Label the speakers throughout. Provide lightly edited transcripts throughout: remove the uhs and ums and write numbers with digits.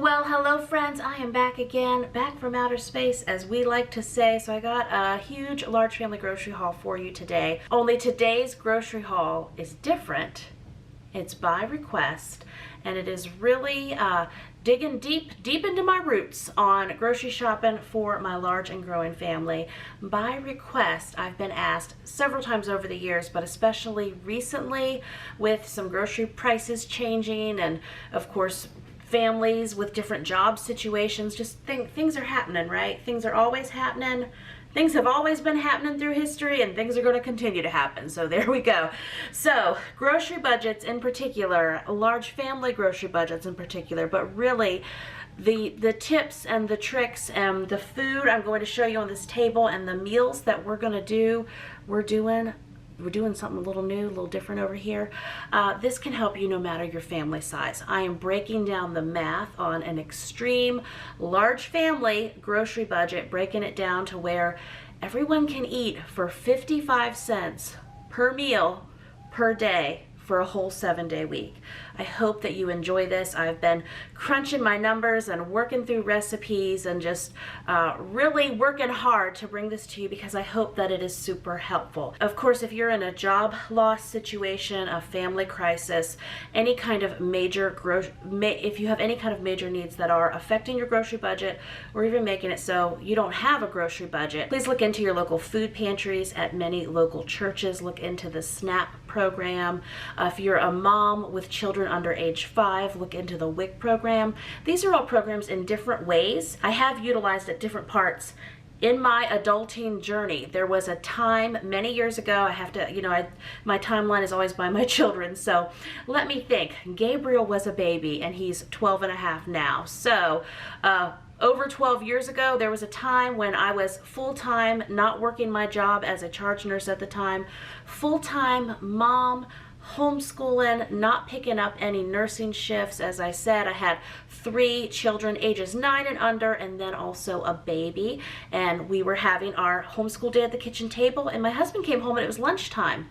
Speaker 1: Well, hello friends, I am back again, back from outer space as we like to say. So I got a huge large family grocery haul for you today. Only today's grocery haul is different. It's by request, and it is really digging deep into my roots on grocery shopping for my large and growing family. By request, I've been asked several times over the years, but especially recently with some grocery prices changing and of course families with different job situations. Just things are happening, right? Things are always happening. Things have always been happening through history, and things are going to continue to happen. So there we go. So grocery budgets in particular, large family grocery budgets in particular, but really the tips and the tricks and the food I'm going to show you on this table and the meals that we're going to do, we're doing something a little new, a little different over here. This can help you no matter your family size. I am breaking down the math on an extreme large family grocery budget, breaking it down to where everyone can eat for 55 cents per meal per day for a whole 7-day week. I hope that you enjoy this. I've been crunching my numbers and working through recipes and just really working hard to bring this to you because I hope that it is super helpful. Of course, if you're in a job loss situation, a family crisis, any kind of major if you have any kind of major needs that are affecting your grocery budget or even making it so you don't have a grocery budget, please look into your local food pantries at many local churches. Look into the SNAP program. If you're a mom with children under age 5, look into the WIC program. These are all programs in different ways. I have utilized at different parts in my adulting journey. There was a time many years ago, I have to, my timeline is always by my children. So let me think. Gabriel was a baby and he's 12 and a half now. So over 12 years ago, there was a time when I was full-time, not working my job as a charge nurse at the time, full-time mom, homeschooling, not picking up any nursing shifts. As I said, I had 3 children ages 9 and under, and then also a baby. And we were having our homeschool day at the kitchen table, and my husband came home and it was lunchtime.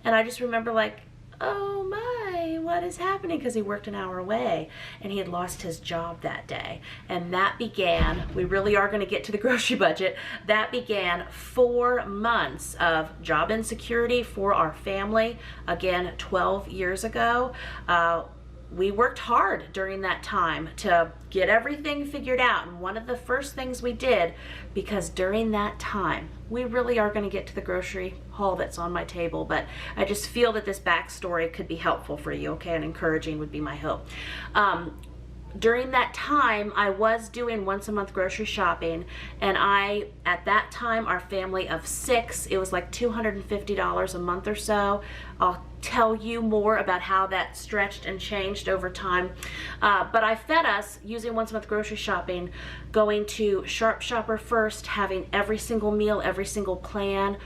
Speaker 1: And I just remember like, oh my, what is happening? Because he worked an hour away and he had lost his job that day. And that began, we really are going to get to the grocery budget, that began 4 months of job insecurity for our family. Again, 12 years ago. We worked hard during that time to get everything figured out. And one of the first things we did, because during that time, we really are going to get to the grocery haul that's on my table, but I just feel that this backstory could be helpful for you, okay, and encouraging would be my hope. During that time, I was doing once a month grocery shopping, and at that time, our family of 6, it was like $250 a month or so. I'll tell you more about how that stretched and changed over time. But I fed us using once a month grocery shopping, going to Sharp Shopper first, having every single meal, every single plan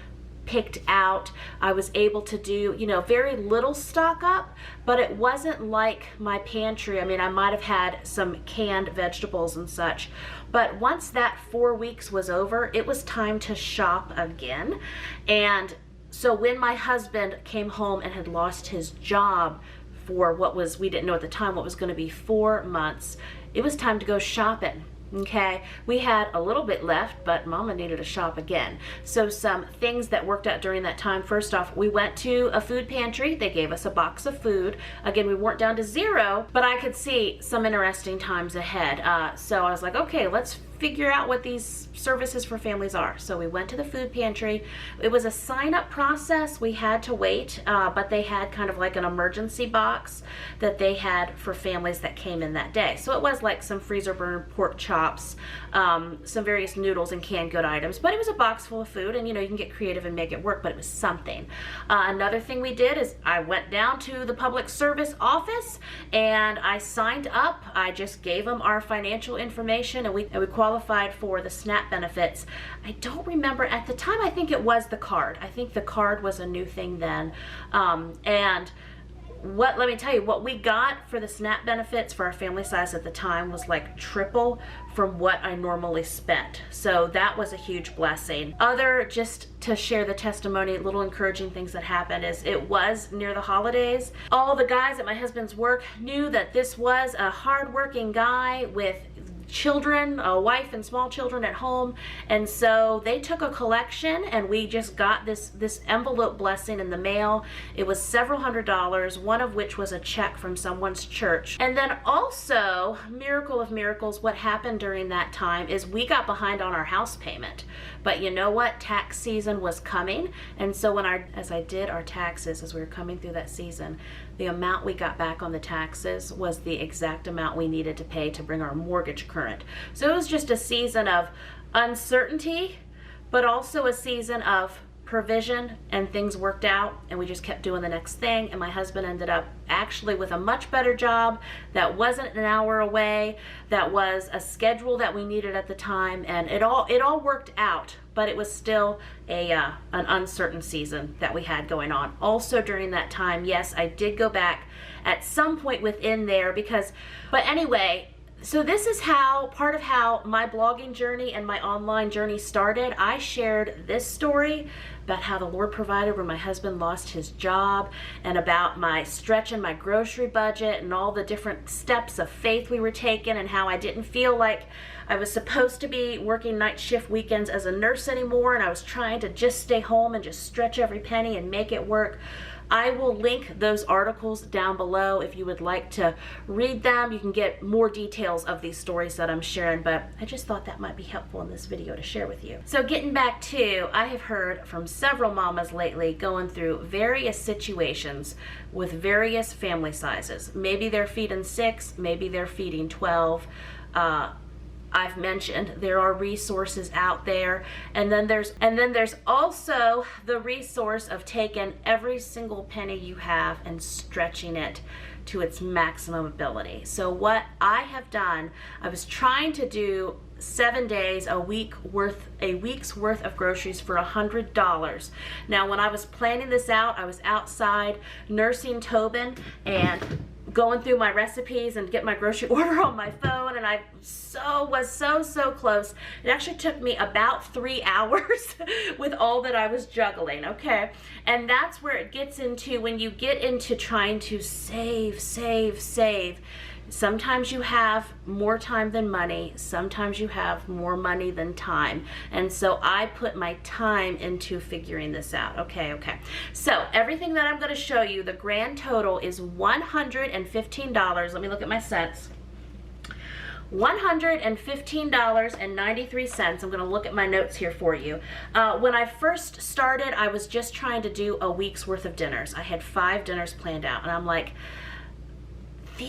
Speaker 1: picked out. I was able to do, very little stock up, but it wasn't like my pantry. I mean, I might have had some canned vegetables and such, but once that 4 weeks was over, it was time to shop again. And so when my husband came home and had lost his job for we didn't know at the time what was going to be 4 months, it was time to go shopping. Okay, we had a little bit left, but Mama needed to shop again. So some things that worked out during that time. First off, we went to a food pantry. They gave us a box of food. Again, we weren't down to 0, but I could see some interesting times ahead. So I was like, okay, let's figure out what these services for families are. So we went to the food pantry. It was a sign-up process. We had to wait, but they had kind of like an emergency box that they had for families that came in that day. So it was like some freezer burned pork chops, some various noodles and canned good items, but it was a box full of food, and you can get creative and make it work, but it was something. Another thing we did is I went down to the public service office and I signed up. I just gave them our financial information, and we qualified for the SNAP benefits. I don't remember at the time. I think it was the card. I think the card was a new thing then. And let me tell you, what we got for the SNAP benefits for our family size at the time was like triple from what I normally spent. So that was a huge blessing. Just to share the testimony, little encouraging things that happened is it was near the holidays. All the guys at my husband's work knew that this was a hardworking guy with children, a wife and small children at home, and so they took a collection and we just got this envelope blessing in the mail. It was several $100s, one of which was a check from someone's church. And then also, miracle of miracles, what happened during that time is we got behind on our house payment. But you know what? Tax season was coming, and so as I did our taxes as we were coming through that season, the amount we got back on the taxes was the exact amount we needed to pay to bring our mortgage current. So it was just a season of uncertainty, but also a season of provision, and things worked out and we just kept doing the next thing. And my husband ended up actually with a much better job that wasn't an hour away, that was a schedule that we needed at the time, and it all worked out. But it was still an uncertain season that we had going on. Also during that time, yes, I did go back at some point within there but anyway, so this is part of how my blogging journey and my online journey started. I shared this story about how the Lord provided when my husband lost his job, and about my stretching my grocery budget and all the different steps of faith we were taking, and how I didn't feel like I was supposed to be working night shift weekends as a nurse anymore, and I was trying to just stay home and just stretch every penny and make it work. I will link those articles down below if you would like to read them. You can get more details of these stories that I'm sharing, but I just thought that might be helpful in this video to share with you. So getting back to, I have heard from several mamas lately going through various situations with various family sizes. Maybe they're feeding 6, maybe they're feeding 12. I've mentioned there are resources out there, and then there's also the resource of taking every single penny you have and stretching it to its maximum ability. So what I have done, I was trying to do 7 days, a week's worth of groceries for $100. Now, when I was planning this out, I was outside nursing Tobin and going through my recipes and get my grocery order on my phone, and I was so close. It actually took me about 3 hours with all that I was juggling, okay? And that's where it gets into, when you get into trying to save. Sometimes you have more time than money. Sometimes you have more money than time. And so I put my time into figuring this out. Okay. So everything that I'm going to show you, the grand total is $115. Let me look at my cents. $115.93. I'm going to look at my notes here for you. When I first started, I was just trying to do a week's worth of dinners. I had 5 dinners planned out, and I'm like,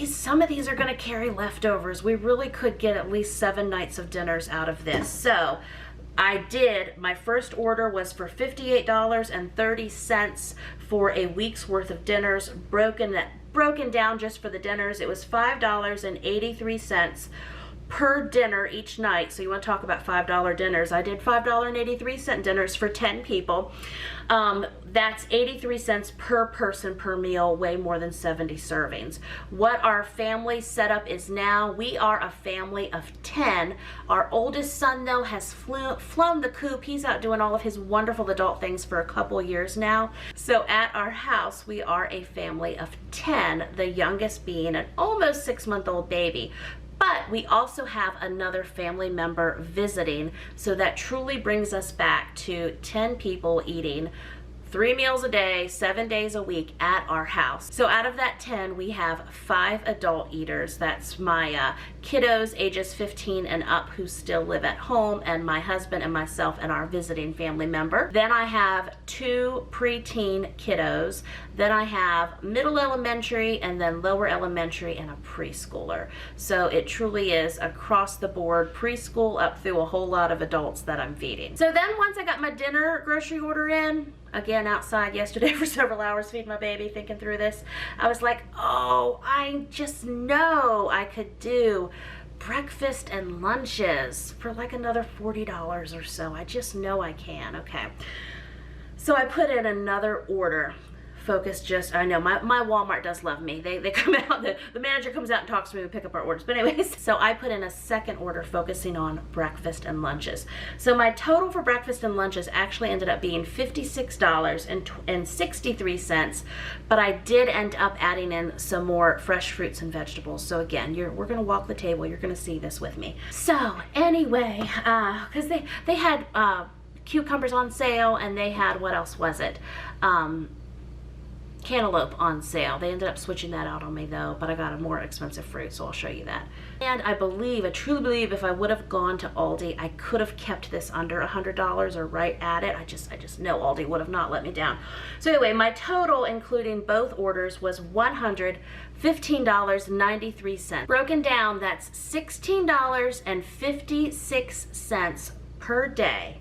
Speaker 1: some of these are going to carry leftovers. We really could get at least 7 nights of dinners out of this. So my first order was for $58.30 for a week's worth of dinners, broken down just for the dinners. It was $5.83 per dinner each night. So you want to talk about $5 dinners. I did $5.83 dinners for 10 people. That's 83 cents per person per meal, way more than 70 servings. What our family setup is now, we are a family of 10. Our oldest son, though, has flown the coop. He's out doing all of his wonderful adult things for a couple years now. So at our house, we are a family of 10, the youngest being an almost 6-month-old baby. But we also have another family member visiting, so that truly brings us back to 10 people eating 3 meals a day, 7 days a week at our house. So out of that 10, we have 5 adult eaters. That's my kiddos ages 15 and up who still live at home, and my husband and myself and our visiting family member. Then I have 2 preteen kiddos. Then I have middle elementary, and then lower elementary, and a preschooler. So it truly is across the board, preschool up through a whole lot of adults that I'm feeding. So then once I got my dinner grocery order in, again outside yesterday for several hours feeding my baby, thinking through this, I was like, oh, I just know I could do breakfast and lunches for like another $40 or so. I just know I can. Okay. So I put in another order Focus just, I know, my Walmart does love me. They come out, the manager comes out and talks to me and pick up our orders. But anyways, so I put in a second order focusing on breakfast and lunches. So my total for breakfast and lunches actually ended up being $56.63, but I did end up adding in some more fresh fruits and vegetables. So again, we're gonna walk the table. You're gonna see this with me. So anyway, because they had cucumbers on sale, and they had, what else was it? Cantaloupe on sale. They ended up switching that out on me though, but I got a more expensive fruit, so I'll show you that. And I truly believe if I would have gone to Aldi, I could have kept this under $100 or right at it. I just know Aldi would have not let me down. So anyway, my total, including both orders, was $115.93. Broken down, that's $16.56 per day.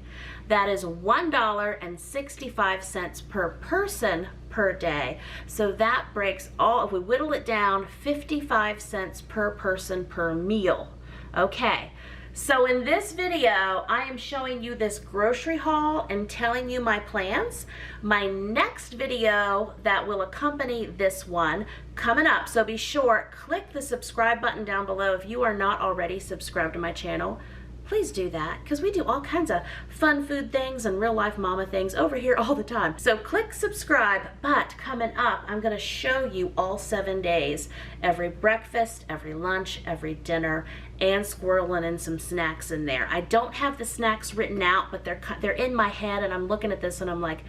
Speaker 1: That is $1.65 per person per day. So that breaks all, if we whittle it down, 55 cents per person per meal. Okay, so in this video, I am showing you this grocery haul and telling you my plans. My next video that will accompany this one coming up, so be sure, click the subscribe button down below if you are not already subscribed to my channel. Please do that, because we do all kinds of fun food things and real life mama things over here all the time. So click subscribe, but coming up, I'm gonna show you all 7 days, every breakfast, every lunch, every dinner, and squirreling in some snacks in there. I don't have the snacks written out, but they're in my head, and I'm looking at this and I'm like,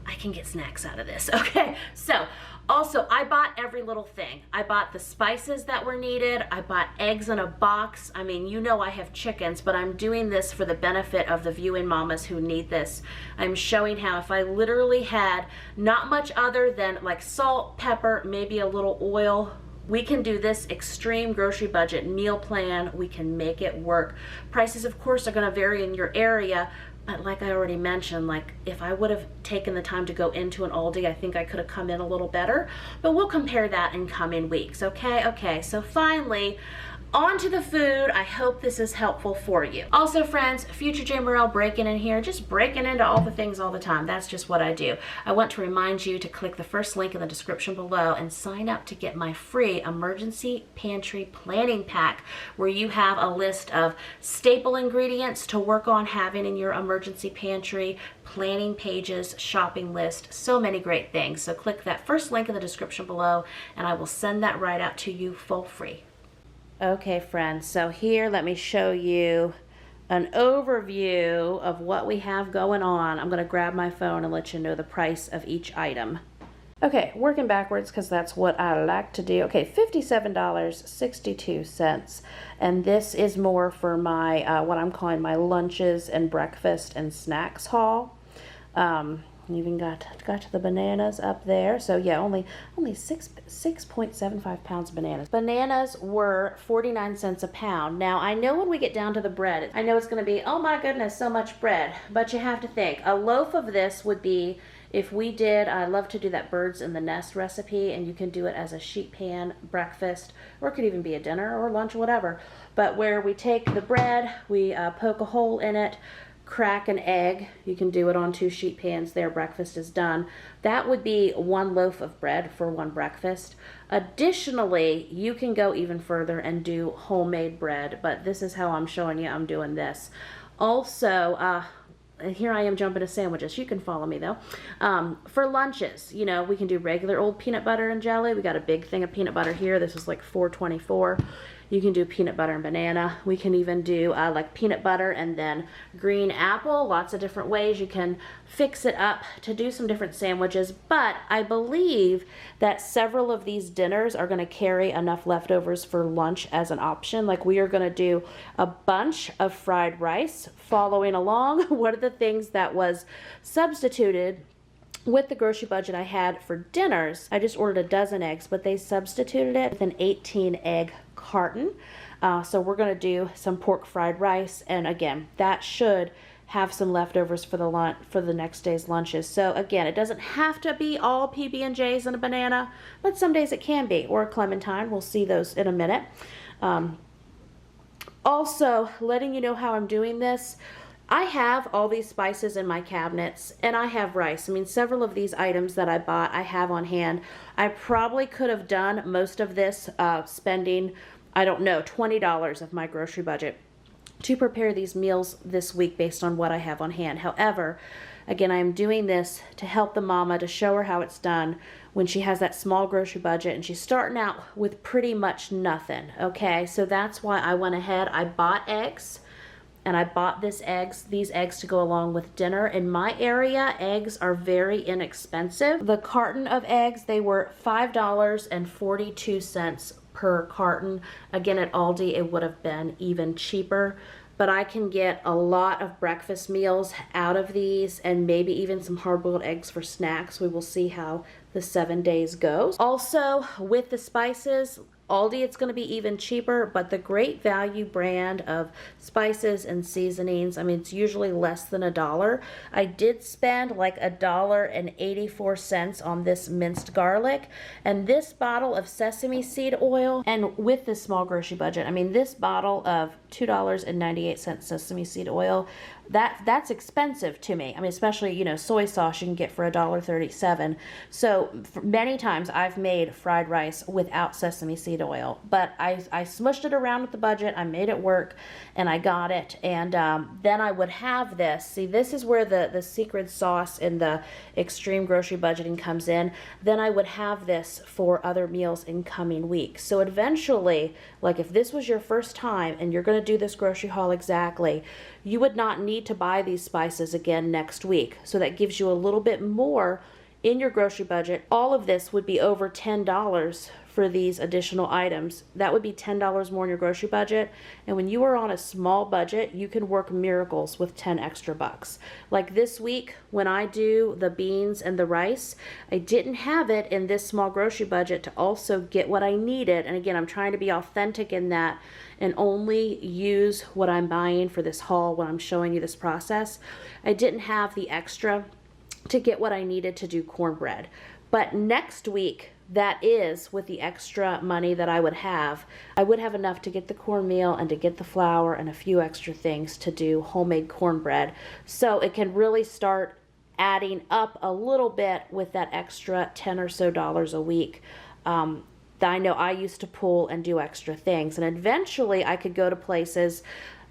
Speaker 1: I can get snacks out of this. Okay, so also, I bought every little thing. I bought the spices that were needed. I bought eggs in a box. I mean, you know I have chickens, but I'm doing this for the benefit of the viewing mamas who need this. I'm showing how if I literally had not much other than like salt, pepper, maybe a little oil, we can do this extreme grocery budget meal plan. We can make it work. Prices, of course, are gonna vary in your area, but like I already mentioned, like if I would have taken the time to go into an Aldi, I think I could have come in a little better, but we'll compare that in coming weeks, okay? Okay, so finally, on to the food. I hope this is helpful for you. Also, friends, Future J. Morrell breaking in here, just breaking into all the things all the time. That's just what I do. I want to remind you to click the first link in the description below and sign up to get my free emergency pantry planning pack, where you have a list of staple ingredients to work on having in your emergency pantry, planning pages, shopping list, so many great things. So click that first link in the description below and I will send that right out to you for free. Okay, friends, so here let me show you an overview of what we have going on. I'm going to grab my phone and let you know the price of each item. Okay, working backwards because that's what I like to do. Okay, $57.62, and this is more for my what I'm calling my lunches and breakfast and snacks haul. Even got to the bananas up there. So yeah, only 6.75 pounds of bananas. Bananas were 49 cents a pound. Now I know when we get down to the bread, I know it's going to be, oh my goodness, so much bread. But you have to think, a loaf of this would be, if we did, I love to do that birds in the nest recipe, and you can do it as a sheet pan breakfast, or it could even be a dinner or lunch, whatever. But where we take the bread, we poke a hole in it, crack an egg. You can do it on 2 sheet pans there. Breakfast is done. That would be 1 loaf of bread for 1 breakfast. Additionally, you can go even further and do homemade bread, but this is how I'm showing you I'm doing this. Also, here I am jumping to sandwiches. You can follow me though. For lunches, you know, we can do regular old peanut butter and jelly. We got a big thing of peanut butter here. This is like $4.24. You can do peanut butter and banana. We can even do like peanut butter and then green apple. Lots of different ways you can fix it up to do some different sandwiches. But I believe that several of these dinners are going to carry enough leftovers for lunch as an option. Like we are going to do a bunch of fried rice. Following along, one of the things that was substituted with the grocery budget I had for dinners, I just ordered a dozen eggs, but they substituted it with an 18 egg carton. So we're going to do some pork fried rice, and again, that should have some leftovers for the next day's lunches. So again, it doesn't have to be all PB&Js and a banana, but some days it can be, or a clementine. We'll see those in a minute. Also, letting you know how I'm doing this. I have all these spices in my cabinets, and I have rice. I mean, several of these items that I bought, I have on hand. I probably could have done most of this spending, I don't know, $20 of my grocery budget to prepare these meals this week based on what I have on hand. However, again, I am doing this to help the mama, to show her how it's done when she has that small grocery budget and she's starting out with pretty much nothing, okay? So that's why I went ahead, I bought eggs, and I bought these eggs to go along with dinner. In my area, eggs are very inexpensive. The carton of eggs, they were $5.42 per carton. Again, at Aldi, it would have been even cheaper. But I can get a lot of breakfast meals out of these, and maybe even some hard-boiled eggs for snacks. We will see how the 7 days goes. Also, with the spices, Aldi, it's going to be even cheaper, but the Great Value brand of spices and seasonings, I mean, it's usually less than $1. I did spend like $1.84 on this minced garlic, and this bottle of sesame seed oil, and with this small grocery budget, I mean, this bottle of $2.98 sesame seed oil, that's expensive to me. I mean, especially, you know, soy sauce you can get for $1.37. So many times I've made fried rice without sesame seed oil, but I smushed it around with the budget. I made it work, and I got it. And then I would have this. See, this is where the secret sauce in the extreme grocery budgeting comes in. Then I would have this for other meals in coming weeks. So eventually, like if this was your first time and you're going to do this grocery haul exactly, you would not need to buy these spices again next week. So that gives you a little bit more in your grocery budget. All of this would be over $10 for these additional items. That would be $10 more in your grocery budget. And when you are on a small budget, you can work miracles with 10 extra bucks. Like this week, when I do the beans and the rice, I didn't have it in this small grocery budget to also get what I needed. And again, I'm trying to be authentic in that and only use what I'm buying for this haul when I'm showing you this process. I didn't have the extra to get what I needed to do cornbread. But next week, that is with the extra money that I would have enough to get the cornmeal and to get the flour and a few extra things to do homemade cornbread. So it can really start adding up a little bit with that extra $10 or so a week. I know I used to pull and do extra things, and eventually I could go to places,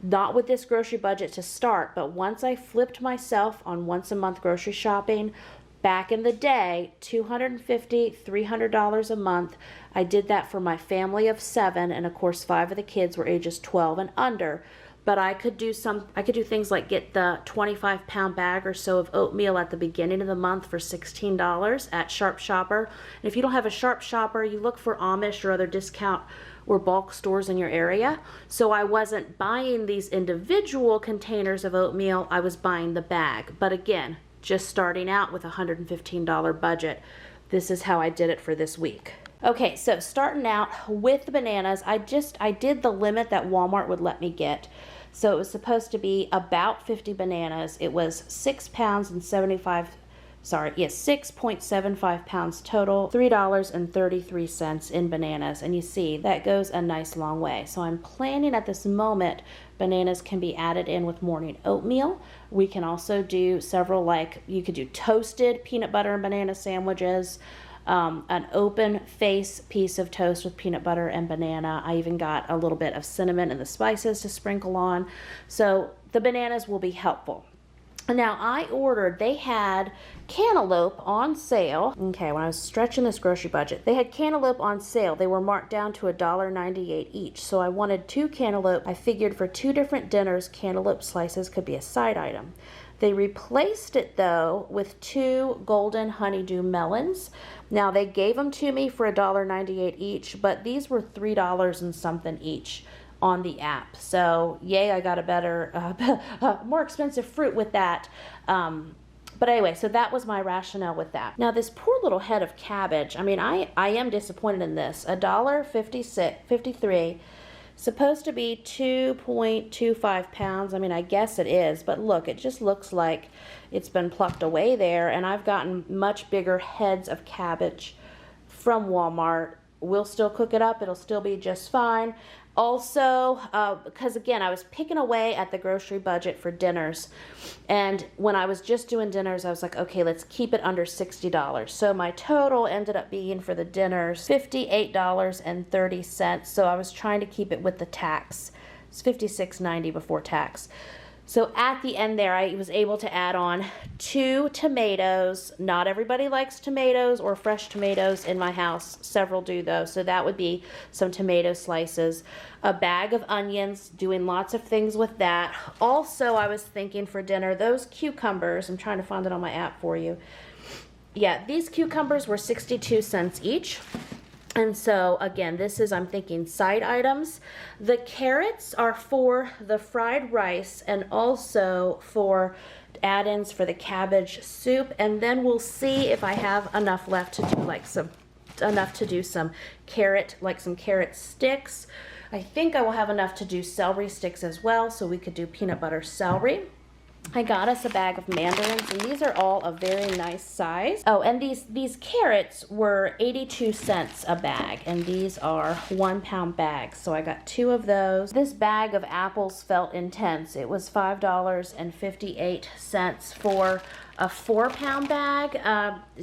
Speaker 1: not with this grocery budget to start, but once I flipped myself on once a month grocery shopping, back in the day, $250, $300 a month. I did that for my family of 7, and of course 5 of the kids were ages 12 and under. But I could do things like get the 25-pound bag or so of oatmeal at the beginning of the month for $16 at Sharp Shopper. And if you don't have a Sharp Shopper, you look for Amish or other discount or bulk stores in your area. So I wasn't buying these individual containers of oatmeal, I was buying the bag. But again, just starting out with a $115 budget, this is how I did it for this week. Okay, so starting out with the bananas, I did the limit that Walmart would let me get. So it was supposed to be about 50 bananas. It was 6.75 pounds total, $3.33 in bananas. And you see, that goes a nice long way. So I'm planning at this moment, bananas can be added in with morning oatmeal. We can also do several, like you could do toasted peanut butter and banana sandwiches, an open face piece of toast with peanut butter and banana. I even got a little bit of cinnamon and the spices to sprinkle on. So the bananas will be helpful. Now they had cantaloupe on sale. Okay, when I was stretching this grocery budget, they had cantaloupe on sale. They were marked down to $1.98 each. So I wanted 2 cantaloupe. I figured for 2 different dinners, cantaloupe slices could be a side item. They replaced it though with 2 golden honeydew melons. Now they gave them to me for $1.98 each, but these were $3 and something each on the app. So yay, I got a better, more expensive fruit with that. But anyway, so that was my rationale with that. Now this poor little head of cabbage, I mean, I am disappointed in this. $1.53, supposed to be 2.25 pounds. I mean, I guess it is, but look, it just looks like it's been plucked away there, and I've gotten much bigger heads of cabbage from Walmart we'll still cook it up. It'll still be just fine. Also, because again, I was picking away at the grocery budget for dinners. And when I was just doing dinners, I was like, okay, let's keep it under $60. So my total ended up being for the dinners $58.30. So I was trying to keep it with the tax. It's $56.90 before tax. So at the end there, I was able to add on 2 tomatoes. Not everybody likes tomatoes or fresh tomatoes in my house. Several do though. So that would be some tomato slices. A bag of onions, doing lots of things with that. Also, I was thinking for dinner, those cucumbers, I'm trying to find it on my app for you. Yeah, these cucumbers were 62 cents each. And so again, this is, I'm thinking, side items. The carrots are for the fried rice and also for add-ins for the cabbage soup. And then we'll see if I have enough left to do some carrot, like some carrot sticks. I think I will have enough to do celery sticks as well, so we could do peanut butter celery. I got us a bag of mandarins, and these are all a very nice size. Oh, and these carrots were 82 cents a bag, and these are 1 pound bags, so I got 2 of those. This bag of apples felt intense. It was $5.58 for a 4 pound bag.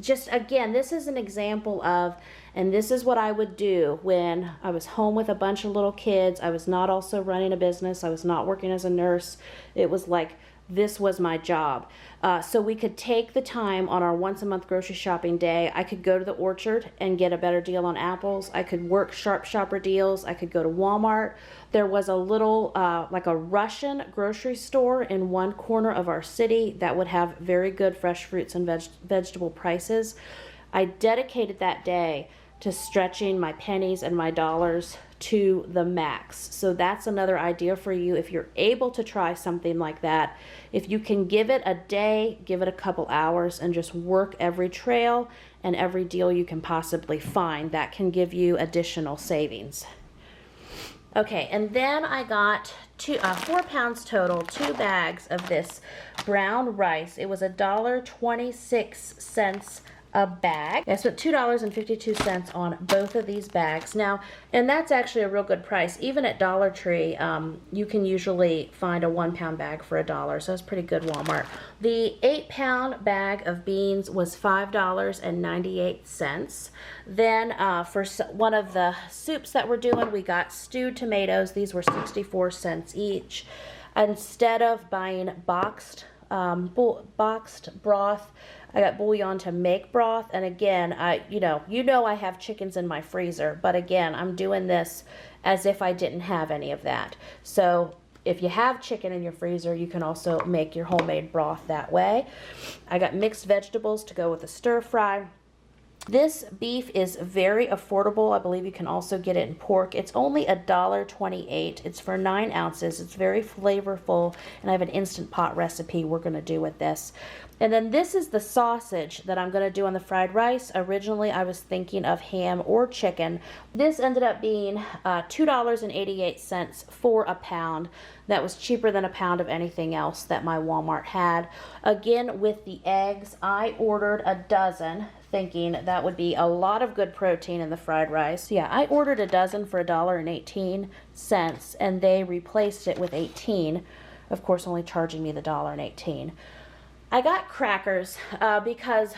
Speaker 1: Just again, this is an example of, and this is what I would do when I was home with a bunch of little kids. I was not also running a business. I was not working as a nurse. It was like, this was my job. So we could take the time on our once a month grocery shopping day. I could go to the orchard and get a better deal on apples. I could work Sharp Shopper deals. I could go to Walmart. There was a little, like a Russian grocery store in one corner of our city that would have very good fresh fruits and vegetable prices. I dedicated that day to stretching my pennies and my dollars to the max. So that's another idea for you if you're able to try something like that. If you can give it a day, give it a couple hours, and just work every trail and every deal you can possibly find, that can give you additional savings. Okay, and then I got 4 pounds total, 2 bags of this brown rice. It was $1.26 a bag. I spent $2.52 on both of these bags. Now, and that's actually a real good price. Even at Dollar Tree, you can usually find a 1 pound bag for $1, so that's pretty good, Walmart. The 8 pound bag of beans was $5.98. Then for one of the soups that we're doing, we got stewed tomatoes. These were 64 cents each. Instead of buying boxed broth, I got bouillon to make broth. And again, I have chickens in my freezer, but again, I'm doing this as if I didn't have any of that. So if you have chicken in your freezer, you can also make your homemade broth that way. I got mixed vegetables to go with the stir fry. This beef is very affordable. I believe you can also get it in pork. It's only $1.28. It's for 9 ounces. It's very flavorful, and I have an Instant Pot recipe we're going to do with this. And then this is the sausage that I'm going to do on the fried rice. Originally, I was thinking of ham or chicken. This ended up being $2.88 for a pound. That was cheaper than a pound of anything else that my Walmart had. Again, with the eggs, I ordered a dozen, thinking that would be a lot of good protein in the fried rice. Yeah, I ordered a dozen for $1.18, and they replaced it with 18, of course only charging me the $1.18. I got crackers because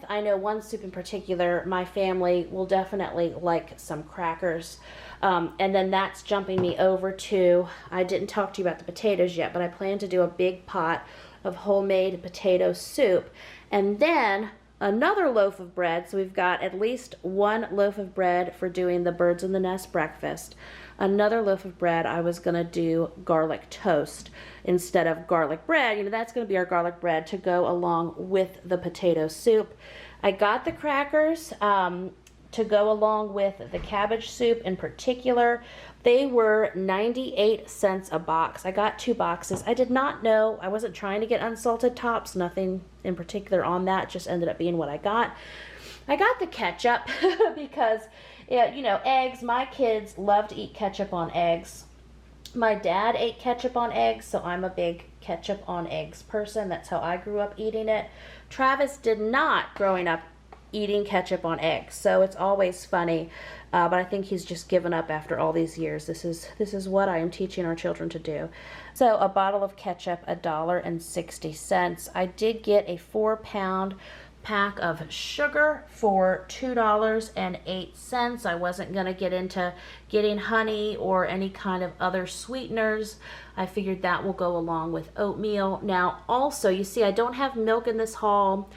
Speaker 1: I know one soup in particular, my family will definitely like some crackers. And then that's jumping me over to, I didn't talk to you about the potatoes yet, but I plan to do a big pot of homemade potato soup. And then another loaf of bread, so we've got at least 1 loaf of bread for doing the birds in the nest breakfast. Another loaf of bread, I was going to do garlic toast instead of garlic bread. That's going to be our garlic bread to go along with the potato soup. I got the crackers to go along with the cabbage soup in particular. They were 98 cents a box. I got 2 boxes. I did not know, I wasn't trying to get unsalted tops, nothing in particular on that, just ended up being what I got. I got the ketchup because, eggs, my kids love to eat ketchup on eggs. My dad ate ketchup on eggs, so I'm a big ketchup on eggs person. That's how I grew up eating it. Travis did not growing up eating ketchup on eggs. So it's always funny, but I think he's just given up after all these years. This is what I am teaching our children to do. So a bottle of ketchup, $1.60. I did get a 4-pound pack of sugar for $2.08. I wasn't going to get into getting honey or any kind of other sweeteners. I figured that will go along with oatmeal. Now also, you see I don't have milk in this haul.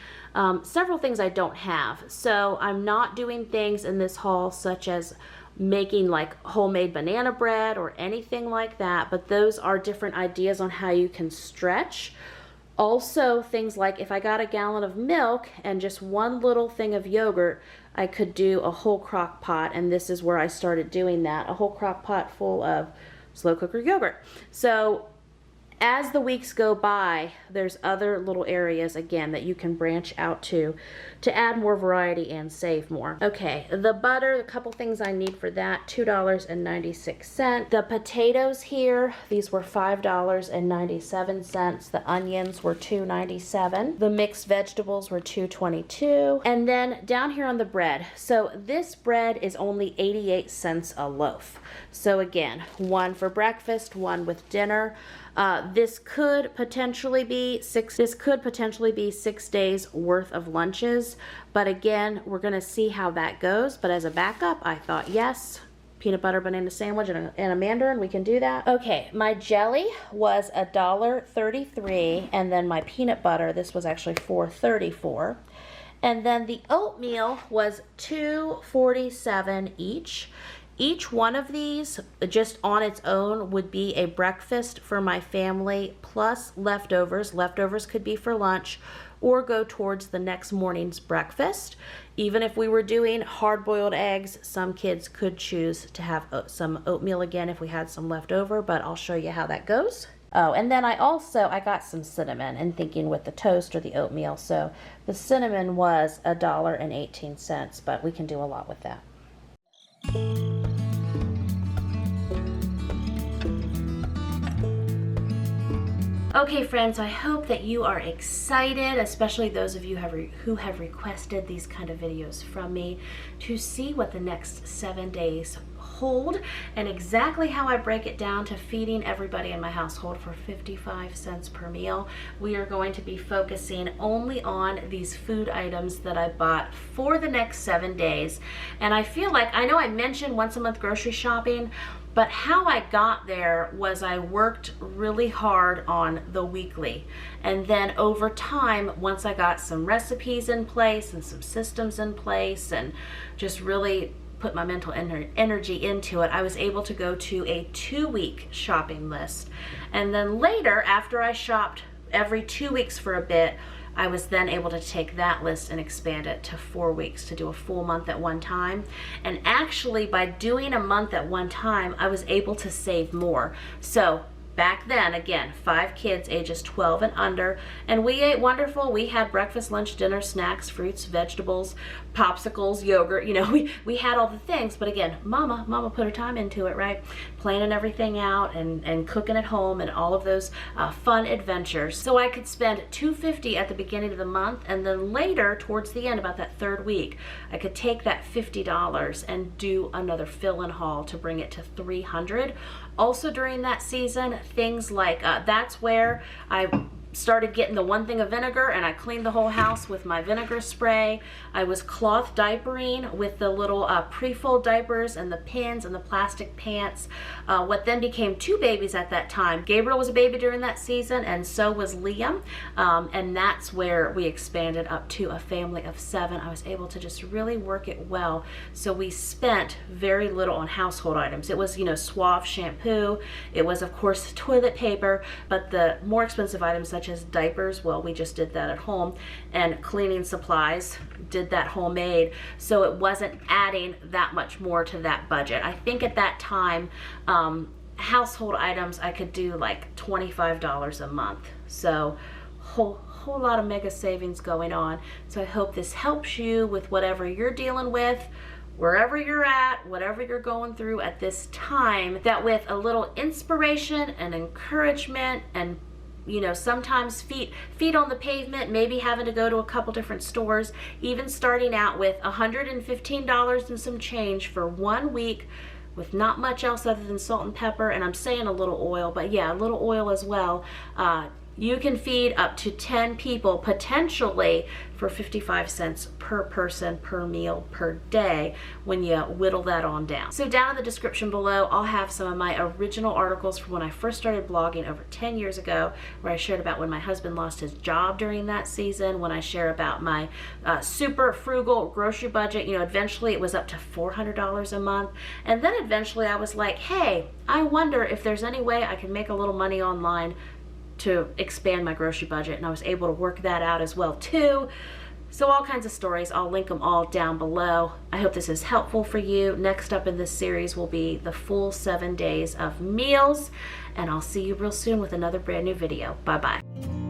Speaker 1: Several things I don't have. So I'm not doing things in this haul such as making like homemade banana bread or anything like that, but those are different ideas on how you can stretch. Also, things like if I got a gallon of milk and just one little thing of yogurt, I could do a whole crock pot, and this is where I started doing that, a whole crock pot full of slow cooker yogurt. So as the weeks go by, there's other little areas, again, that you can branch out to add more variety and save more. Okay, the butter, a couple things I need for that, $2.96. The potatoes here, these were $5.97. The onions were $2.97. The mixed vegetables were $2.22. And then down here on the bread, so this bread is only 88 cents a loaf. So again, one for breakfast, one with dinner. This could potentially be 6 days worth of lunches, but again, we're going to see how that goes. But as a backup, I thought, yes, peanut butter banana sandwich and a mandarin, we can do that. Okay, my jelly was $1.33, and then my peanut butter, this was actually $4.34. And then the oatmeal was $2.47 each. Each one of these, just on its own, would be a breakfast for my family, plus leftovers. Leftovers could be for lunch or go towards the next morning's breakfast. Even if we were doing hard-boiled eggs, some kids could choose to have some oatmeal again if we had some left over, but I'll show you how that goes. Oh, and then I got some cinnamon, and thinking with the toast or the oatmeal, so the cinnamon was $1.18, but we can do a lot with that. Okay, friends, I hope that you are excited, especially those of you who have requested these kind of videos from me, to see what the next 7 days hold and exactly how I break it down to feeding everybody in my household for 55 cents per meal. We are going to be focusing only on these food items that I bought for the next 7 days. And I feel like, I know I mentioned once a month grocery shopping, but how I got there was I worked really hard on the weekly. And then over time, once I got some recipes in place and some systems in place and just really put my mental energy into it, I was able to go to a 2-week shopping list. And then later, after I shopped every 2 weeks for a bit, I was then able to take that list and expand it to 4 weeks to do a full month at one time. And actually, by doing a month at one time, I was able to save more. So back then, again, 5 kids ages 12 and under, and we ate wonderful. We had breakfast, lunch, dinner, snacks, fruits, vegetables, popsicles, yogurt, you know, we had all the things. But again, mama put her time into it, right? Planning everything out and cooking at home and all of those fun adventures. So I could spend $250 at the beginning of the month, and then later towards the end, about that 3rd week, I could take that $50 and do another fill-in haul to bring it to $300. Also during that season, things like that's where I started getting the 1 thing of vinegar, and I cleaned the whole house with my vinegar spray. I was cloth diapering with the little pre-fold diapers and the pins and the plastic pants. What then became 2 babies at that time. Gabriel was a baby during that season, and so was Liam. And that's where we expanded up to a family of 7. I was able to just really work it well. So we spent very little on household items. It was, you know, Suave shampoo. It was, of course, toilet paper, but the more expensive items such as diapers, well, we just did that at home, and cleaning supplies, did that homemade, so it wasn't adding that much more to that budget. I think at that time, household items, I could do like $25 a month, so whole lot of mega savings going on. So I hope this helps you with whatever you're dealing with, wherever you're at, whatever you're going through at this time, that with a little inspiration and encouragement and you know, sometimes feet on the pavement, maybe having to go to a couple different stores, even starting out with $115 and some change for 1 week with not much else other than salt and pepper, and I'm saying a little oil, but yeah, a little oil as well. You can feed up to 10 people potentially for 55 cents per person per meal per day when you whittle that on down. So down in the description below, I'll have some of my original articles from when I first started blogging over 10 years ago, where I shared about when my husband lost his job during that season, when I share about my super frugal grocery budget. You know, eventually it was up to $400 a month. And then eventually I was like, hey, I wonder if there's any way I can make a little money online to expand my grocery budget, and I was able to work that out as well too. So all kinds of stories, I'll link them all down below. I hope this is helpful for you. Next up in this series will be the full 7 days of meals, and I'll see you real soon with another brand new video. Bye bye.